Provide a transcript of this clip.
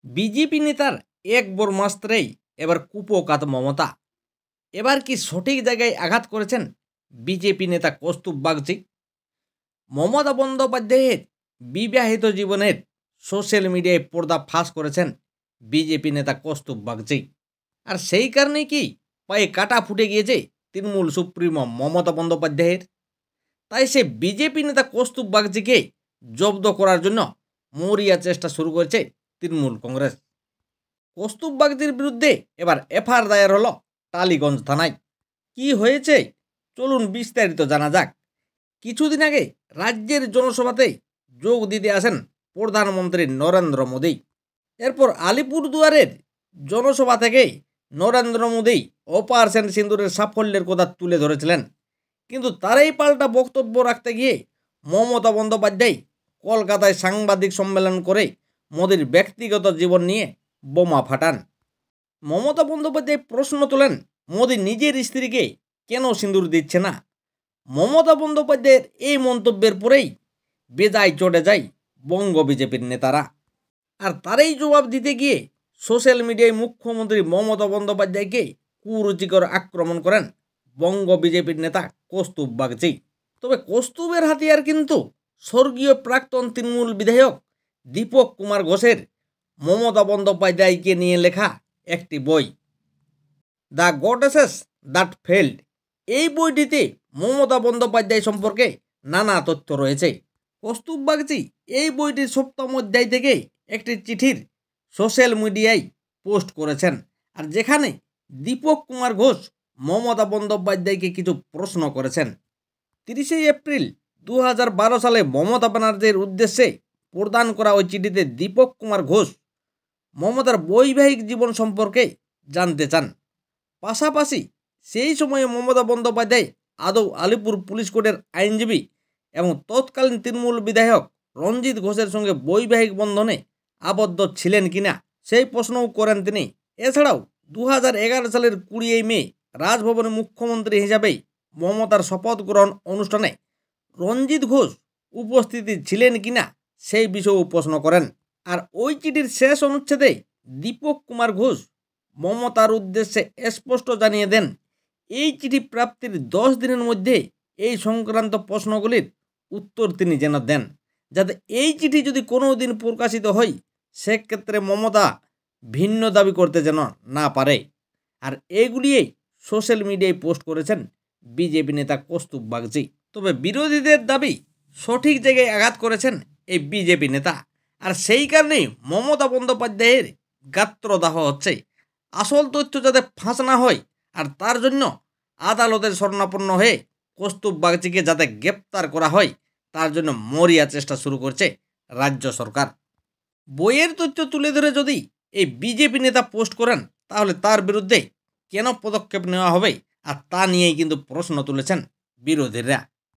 BJP নেতার এক ব্রহ্মাস্ত্রেই এবার কুপোকাত মমতা। এবার কি সঠিক জায়গায় আঘাত করেছেন বিজেপি নেতা কৌস্তুভ বাগচি? মমতা বন্দ্যোপাধ্যায়ের বিবাহিত জীবনের সোশ্যাল মিডিয়ায় পর্দা ফাঁস করেছেন বিজেপি নেতা কৌস্তুভ বাগচি। আর সেই কারণেই কি পায়ে কাটা ফুটে গিয়েছে তৃণমূল সুপ্রিমো মমতা বন্দ্যোপাধ্যায়ের। তাই সে বিজেপি নেতা কৌস্তুভ বাগচিকে জব্দ করার জন্য মরিয়া চেষ্টা শুরু করেছে তৃণমূল কংগ্রেস। কৌস্তুভ বাগচির বিরুদ্ধে এবার এফআইআর দায়ের হলো টালিগঞ্জ থানায়। কি হয়েছে চলুন বিস্তারিত জানা যাক। কিছুদিন আগে রাজ্যের জনসভাতে যোগ দিতে আসেন প্রধানমন্ত্রী নরেন্দ্র মোদী। এরপর আলিপুরদুয়ারের জনসভা থেকে নরেন্দ্র মোদী অপারেশন সিন্দুরের সাফল্যের কথা তুলে ধরেছিলেন, কিন্তু তারই পাল্টা বক্তব্য রাখতে গিয়ে মমতা বন্দ্যোপাধ্যায় কলকাতায় সাংবাদিক সম্মেলন করে মোদীর ব্যক্তিগত জীবন নিয়ে বোমা ফাটান। মমতা বন্দ্যোপাধ্যায় প্রশ্ন তোলেন, মোদী নিজের স্ত্রীকে কেন সিঁদুর দিচ্ছে না? মমতা বন্দ্যোপাধ্যায়ের এই মন্তব্যের পরেই বেজায় চটে যায় বঙ্গ বিজেপির নেতারা। আর তারই জবাব দিতে গিয়ে সোশ্যাল মিডিয়ায় মুখ্যমন্ত্রী মমতা বন্দ্যোপাধ্যায়কে কুরুচিকর আক্রমণ করেন বঙ্গ বিজেপির নেতা কৌস্তুভ বাগচি। তবে কৌস্তুভের হাতিয়ার কিন্তু স্বর্গীয় প্রাক্তন তৃণমূল বিধায়ক দীপক কুমার ঘোষের মমতা বন্দ্যোপাধ্যায়কে নিয়ে লেখা একটি বই, দ্য গডেসেস দ্যাট ফেল্ড। এই বইটিতে মমতা বন্দ্যোপাধ্যায় সম্পর্কে নানা তথ্য রয়েছে। কৌস্তুভ বাগচি এই বইটির 7ম অধ্যায় থেকে একটি চিঠির সোশ্যাল মিডিয়ায় পোস্ট করেছেন, আর যেখানে দীপক কুমার ঘোষ মমতা বন্দ্যোপাধ্যায়কে কিছু প্রশ্ন করেছেন। 30 এপ্রিল 2012 সালে মমতা ব্যানার্জির উদ্দেশ্যে প্রদান করা ওই চিঠিতে দীপক কুমার ঘোষ মমতার বৈবাহিক জীবন সম্পর্কে জানতে চান। পাশাপাশি সেই সময়ে মমতা বন্দ্যোপাধ্যায় আদৌ আলিপুর পুলিশ কোর্টের আইনজীবী এবং তৎকালীন তৃণমূল বিধায়ক রঞ্জিত ঘোষের সঙ্গে বৈবাহিক বন্ধনে আবদ্ধ ছিলেন কিনা সেই প্রশ্নও করেন তিনি। এছাড়াও 2011 সালের 20 মে রাজভবনে মুখ্যমন্ত্রী হিসাবে মমতার শপথ গ্রহণ অনুষ্ঠানে রঞ্জিত ঘোষ উপস্থিতি ছিলেন কিনা সেই বিষয়েও প্রশ্ন করেন। আর ওই চিঠির শেষ অনুচ্ছেদে দীপক কুমার ঘোষ মমতার উদ্দেশ্যে স্পষ্ট জানিয়ে দেন, এই চিঠি প্রাপ্তির 10 দিনের মধ্যে এই সংক্রান্ত প্রশ্নগুলির উত্তর তিনি যেন দেন, যাতে এই চিঠি যদি কোনো দিন প্রকাশিত হয় সেক্ষেত্রে মমতা ভিন্ন দাবি করতে যেন না পারে। আর এইগুলিই সোশ্যাল মিডিয়ায় পোস্ট করেছেন বিজেপি নেতা কৌস্তুভ বাগচি। তবে বিরোধীদের দাবি সঠিক জায়গায় আঘাত করেছেন এই বিজেপি নেতা, আর সেই কারণেই মমতা বন্দ্যোপাধ্যায়ের গাত্রদাহ হচ্ছে। আসল তথ্য যাতে ফাঁস না হয়, আর তার জন্য আদালতের শরণাপন্ন হয়ে কৌস্তুভ বাগচিকে যাতে গ্রেপ্তার করা হয়, তার জন্য মরিয়া চেষ্টা শুরু করছে রাজ্য সরকার। বইয়ের তথ্য তুলে ধরে যদি এই বিজেপি নেতা পোস্ট করেন, তাহলে তার বিরুদ্ধে কেন পদক্ষেপ নেওয়া হবে, আর তা নিয়েই কিন্তু প্রশ্ন তুলেছেন বিরোধীরা।